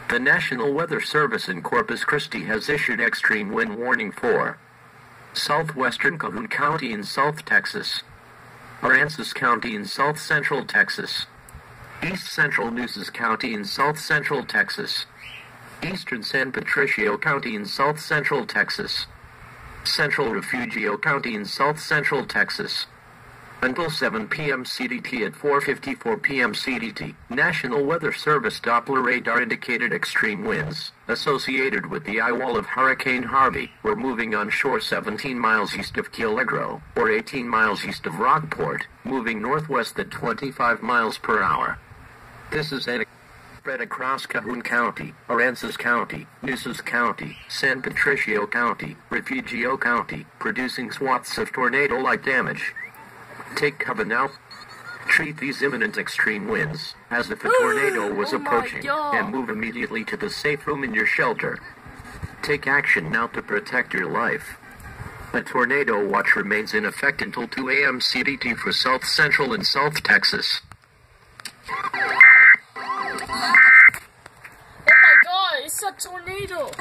The National Weather Service in Corpus Christi has issued extreme wind warning for southwestern Calhoun County in South Texas, Aransas County in South Central Texas, East Central Nueces County in South Central Texas, Eastern San Patricio County in South Central Texas, Central Refugio County in South Central Texas, until 7 p.m. CDT at 4:54 p.m. CDT. National Weather Service Doppler radar indicated extreme winds associated with the eye wall of Hurricane Harvey were moving onshore 17 miles east of Keel Negro, or 18 miles east of Rockport, moving northwest at 25 miles per hour. This is an spread across Calhoun County, Aransas County, Nueces County, San Patricio County, Refugio County, producing swaths of tornado-like damage. Take cover now. Treat these imminent extreme winds as if a tornado was approaching, and move immediately to the safe room in your shelter. Take action now to protect your life. A tornado watch remains in effect until 2 a.m. CDT for South Central and South Texas. Oh my god, it's a tornado!